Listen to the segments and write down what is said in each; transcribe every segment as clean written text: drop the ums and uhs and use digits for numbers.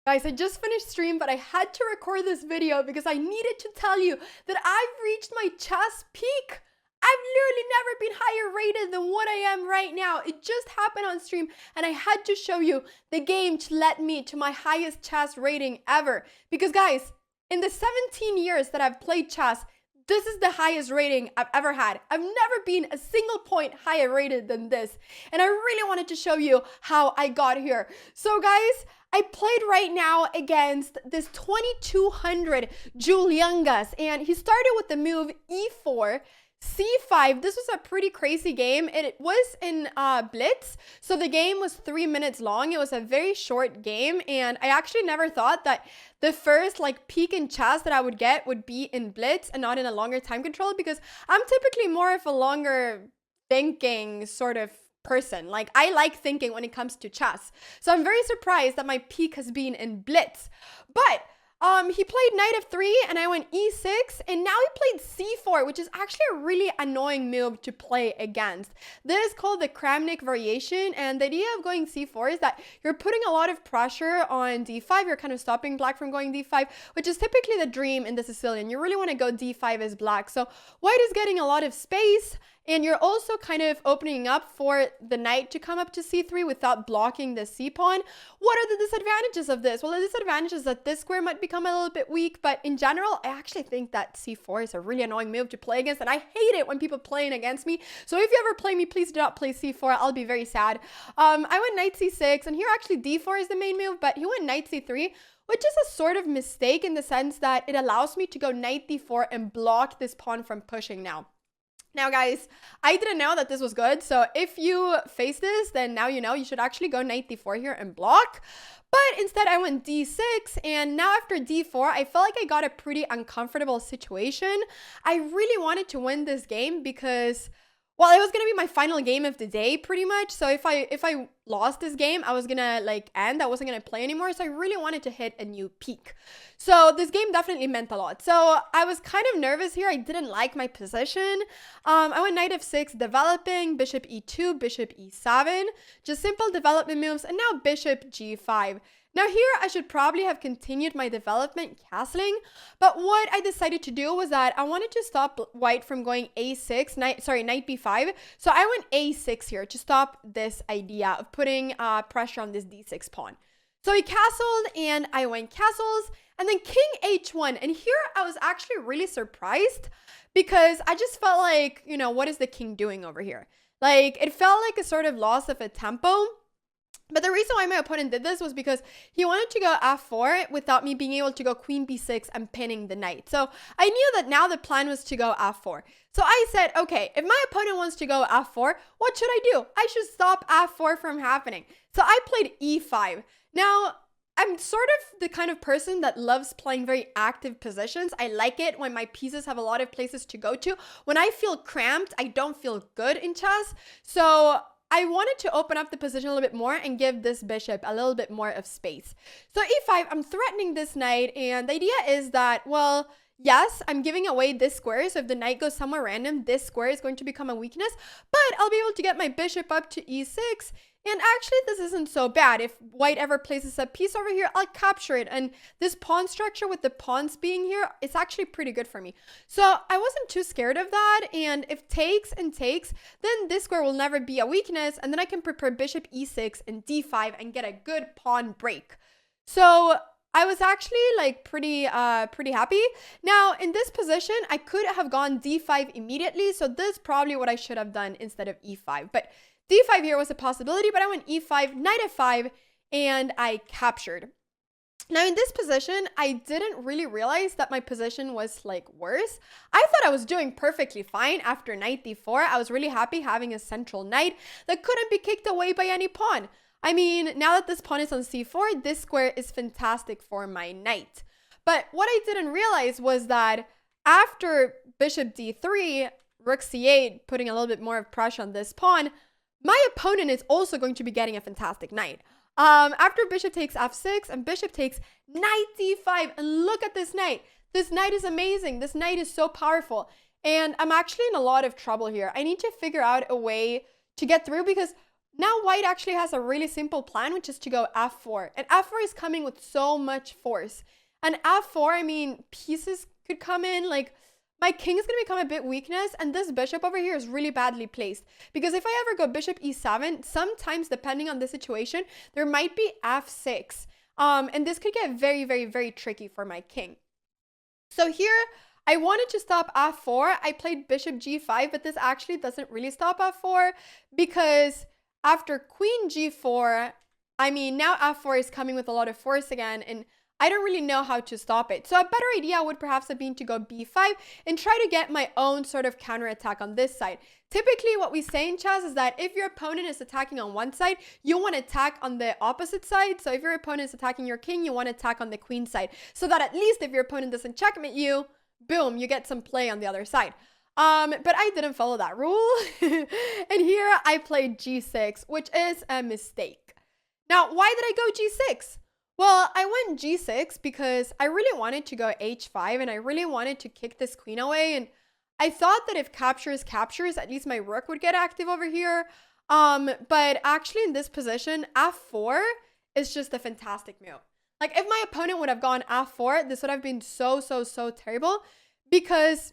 Guys, I just finished stream, but I had to record this video because I needed to tell you that I've reached my chess peak. I've literally never been higher rated than what I am right now. It just happened on stream, and I had to show you the game which led me to my highest chess rating ever. Because guys, in the 17 years that I've played chess, this is the highest rating I've ever had. I've never been a single point higher rated than this. And I really wanted to show you how I got here. So guys, I played right now against this 2200 Juliangas, and he started with the move e4, c5. This was a pretty crazy game. It was in blitz, so the game was 3 minutes long. It was a very short game, and I actually never thought that the first peak in chess that I would get would be in blitz and not in a longer time control, because I'm typically more of a longer thinking sort of person. I like thinking when it comes to chess. So I'm very surprised that my peak has been in blitz. But he played knight f3 and I went e6, and now he played c4, which is actually a really annoying move to play against. This is called the Cramling variation, and the idea of going c4 is that you're putting a lot of pressure on d5. You're kind of stopping black from going d5, which is typically the dream in the Sicilian. You really want to go d5 as black. So white is getting a lot of space, and you're also kind of opening up for the knight to come up to c3 without blocking the c-pawn. What are the disadvantages of this? Well, the disadvantage is that this square might become a little bit weak, but in general, I actually think that c4 is a really annoying move to play against, and I hate it when people playing against me. So if you ever play me, please do not play c4. I'll be very sad. I went knight c6, and here actually d4 is the main move, but he went knight c3, which is a sort of mistake in the sense that it allows me to go knight d4 and block this pawn from pushing now. Now, guys, I didn't know that this was good. So if you face this, then now you know you should actually go knight d4 here and block. But instead, I went d6. And now after d4, I felt like I got a pretty uncomfortable situation. I really wanted to win this game because, well, it was going to be my final game of the day pretty much. So if I lost this game, I was going to end. I wasn't going to play anymore. So I really wanted to hit a new peak. So this game definitely meant a lot. So I was kind of nervous here. I didn't like my position. I went knight f6, developing, bishop e2, bishop e7, just simple development moves, and now bishop g5. Now here, I should probably have continued my development castling, but what I decided to do was that I wanted to stop white from going a6, knight b5. So I went a6 here to stop this idea of putting pressure on this d6 pawn. So he castled, and I went castles, and then king h1. And here I was actually really surprised because I just felt like, what is the king doing over here? It felt like a sort of loss of a tempo. But the reason why my opponent did this was because he wanted to go f4 without me being able to go queen b6 and pinning the knight. So I knew that now the plan was to go f4. So I said, okay, if my opponent wants to go f4, what should I do? I should stop f4 from happening. So I played e5. Now, I'm sort of the kind of person that loves playing very active positions. I like it when my pieces have a lot of places to go to. When I feel cramped, I don't feel good in chess. So I wanted to open up the position a little bit more and give this bishop a little bit more of space. So e5, I'm threatening this knight, and the idea is that, well, yes, I'm giving away this square, so if the knight goes somewhere random, this square is going to become a weakness, but I'll be able to get my bishop up to e6, and actually this isn't so bad. If white ever places a piece over here, I'll capture it, and this pawn structure with the pawns being here, it's actually pretty good for me. So I wasn't too scared of that, and if takes and takes, then this square will never be a weakness, and then I can prepare bishop e6 and d5 and get a good pawn break. So I was actually pretty happy. Now in this position, I could have gone d5 immediately, so this is probably what I should have done instead of e5. But d5 here was a possibility, but I went e5, knight f5, and I captured. Now in this position, I didn't really realize that my position was worse. I thought I was doing perfectly fine after knight d4. I was really happy having a central knight that couldn't be kicked away by any pawn. I mean, now that this pawn is on c4, this square is fantastic for my knight. But what I didn't realize was that after bishop d3, rook c8, putting a little bit more of pressure on this pawn, my opponent is also going to be getting a fantastic knight. After bishop takes f6 and bishop takes knight d5, and look at this knight. This knight is amazing. This knight is so powerful. And I'm actually in a lot of trouble here. I need to figure out a way to get through because Now white actually has a really simple plan, which is to go f4. And f4 is coming with so much force. And f4, I mean, pieces could come in, like my king is going to become a bit weakness, and this bishop over here is really badly placed. Because if I ever go bishop e7, sometimes, depending on the situation, there might be f6. And this could get very, very, very tricky for my king. So here, I wanted to stop f4. I played bishop g5, but this actually doesn't really stop f4 because after queen g4, I mean, now f4 is coming with a lot of force again, and I don't really know how to stop it. So a better idea would perhaps have been to go b5 and try to get my own sort of counterattack on this side. Typically, what we say in chess is that if your opponent is attacking on one side, you want to attack on the opposite side. So if your opponent is attacking your king, you want to attack on the queen side. So that at least if your opponent doesn't checkmate you, boom, you get some play on the other side. But I didn't follow that rule. And here I played g6, which is a mistake. Now, why did I go g6? Well, I went g6 because I really wanted to go h5 and I really wanted to kick this queen away. And I thought that if captures, at least my rook would get active over here. But actually in this position, f4 is just a fantastic move. Like if my opponent would have gone f4, this would have been so terrible because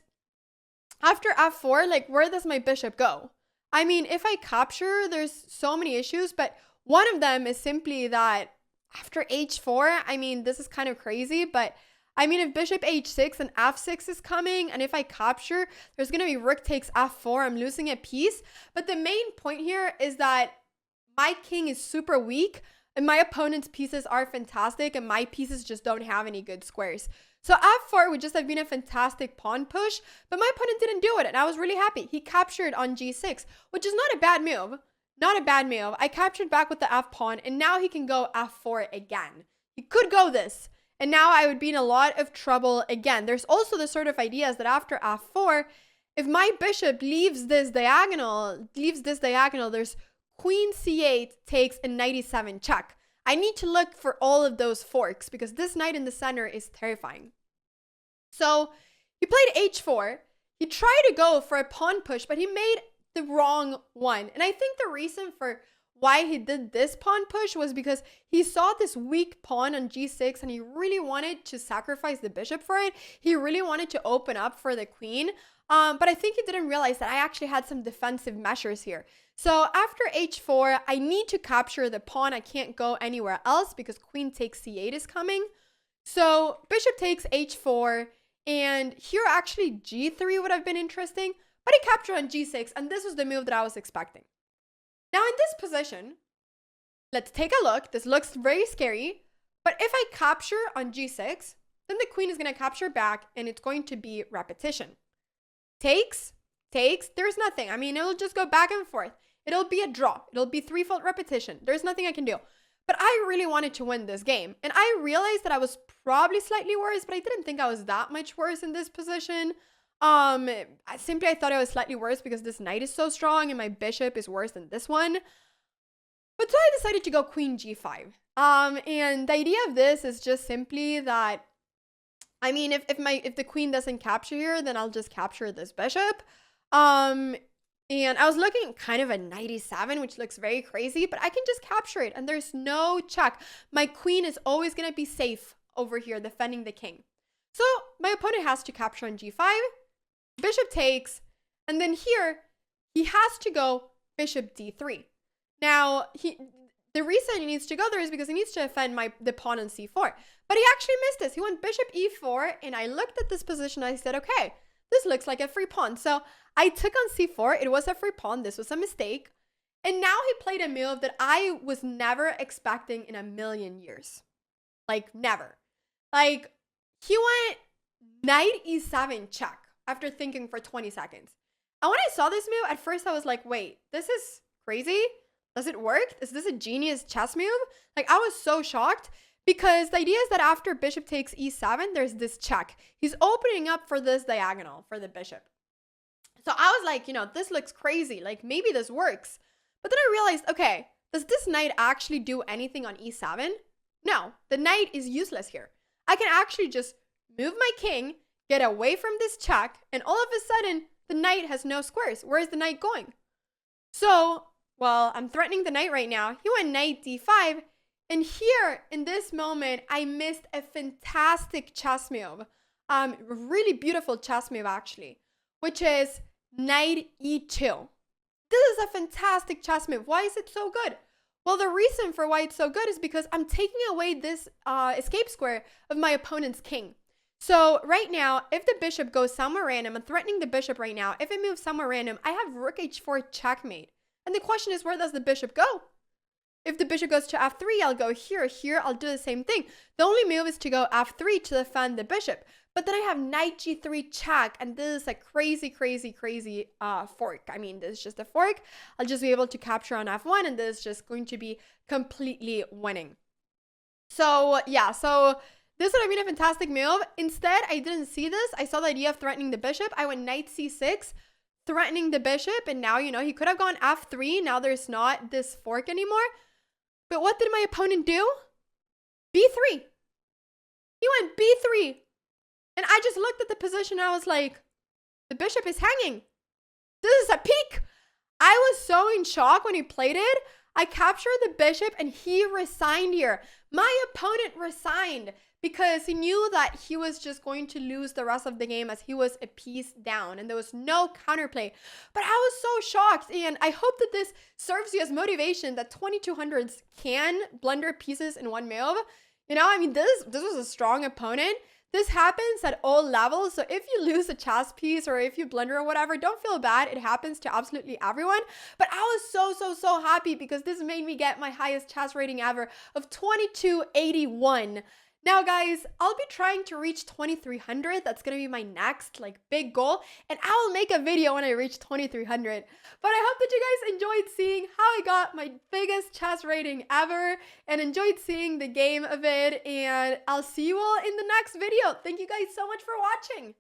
after f4, like where does my bishop go? I mean, if I capture, there's so many issues, but one of them is simply that after h4, I mean, this is kind of crazy, but I mean, if bishop h6 and f6 is coming, and if I capture, there's going to be rook takes f4, I'm losing a piece. But the main point here is that my king is super weak, and my opponent's pieces are fantastic, and my pieces just don't have any good squares. So f4 would just have been a fantastic pawn push, but my opponent didn't do it, and I was really happy. He captured on g6, which is not a bad move. Not a bad move. I captured back with the f pawn, and now he can go f4 again. He could go this, and now I would be in a lot of trouble again. There's also the sort of ideas that after f4, if my bishop leaves this diagonal, there's queen c8 takes a knight e7 check. I need to look for all of those forks because this knight in the center is terrifying. So he played h4. He tried to go for a pawn push, but he made the wrong one. And I think the reason for why he did this pawn push was because he saw this weak pawn on g6 and he really wanted to sacrifice the bishop for it. He really wanted to open up for the queen. But I think he didn't realize that I actually had some defensive measures here. So after h4, I need to capture the pawn. I can't go anywhere else because queen takes c8 is coming. So bishop takes h4, and here actually g3 would have been interesting. But he captured on g6, and this was the move that I was expecting. Now in this position, let's take a look. This looks very scary. But if I capture on g6, then the queen is going to capture back, and it's going to be repetition. Takes, there's nothing. I mean, it'll just go back and forth. It'll be a draw. It'll be threefold repetition. There's nothing I can do. But I really wanted to win this game. And I realized that I was probably slightly worse, but I didn't think I was that much worse in this position. I thought I was slightly worse because this knight is so strong and my bishop is worse than this one. But so I decided to go queen g5. And the idea of this is just simply that, I mean, if the queen doesn't capture here, then I'll just capture this bishop. And I was looking at kind of a knight e7, which looks very crazy, but I can just capture it and there's no check. My queen is always going to be safe over here defending the king. So my opponent has to capture on g5. Bishop takes, and then here he has to go bishop d3. Now, the reason he needs to go there is because he needs to defend the pawn on c4. But he actually missed this. He went bishop e4, and I looked at this position. I said, okay, this looks like a free pawn. So I took on c4. It was a free pawn. This was a mistake. And now he played a move that I was never expecting in a million years. Like, never. Like, he went knight e7 check after thinking for 20 seconds. And when I saw this move, at first I was like, wait, this is crazy? Does it work? Is this a genius chess move? Like, I was so shocked because the idea is that after bishop takes e7, there's this check. He's opening up for this diagonal for the bishop. So I was like, this looks crazy. Like, maybe this works. But then I realized, okay, does this knight actually do anything on e7? No, the knight is useless here. I can actually just move my king, get away from this check, and all of a sudden, the knight has no squares. Where is the knight going? So Well, I'm threatening the knight right now. He went knight d5. And here, in this moment, I missed a fantastic chess move. Really beautiful chess move, actually, which is knight e2. This is a fantastic chess move. Why is it so good? Well, the reason for why it's so good is because I'm taking away this escape square of my opponent's king. So right now, if the bishop goes somewhere random, I'm threatening the bishop right now. If it moves somewhere random, I have rook h4 checkmate. And the question is, where does the bishop go? If the bishop goes to f3, I'll go here. Here, I'll do the same thing. The only move is to go f3 to defend the bishop. But then I have knight g3 check, and this is a crazy, crazy, crazy fork. I mean, this is just a fork. I'll just be able to capture on f1, and this is just going to be completely winning. So, yeah, so this would have been a fantastic move. Instead, I didn't see this. I saw the idea of threatening the bishop. I went knight c6, threatening the bishop, and now, you know, he could have gone f3. Now there's not this fork anymore. But what did my opponent do? b3. He went b3. And I just looked at the position and I was like, the bishop is hanging. This is a peek. I was so in shock when he played it. I captured the bishop and he resigned here. My opponent resigned because he knew that he was just going to lose the rest of the game as he was a piece down and there was no counterplay. But I was so shocked, and I hope that this serves you as motivation that 2200s can blunder pieces in one move. You know, I mean, this was a strong opponent. This happens at all levels. So if you lose a chess piece or if you blunder or whatever, don't feel bad. It happens to absolutely everyone. But I was so happy because this made me get my highest chess rating ever of 2281. Now, guys, I'll be trying to reach 2300. That's going to be my next big goal. And I will make a video when I reach 2300. But I hope that you guys enjoyed seeing how I got my biggest chess rating ever and enjoyed seeing the game of it. And I'll see you all in the next video. Thank you guys so much for watching.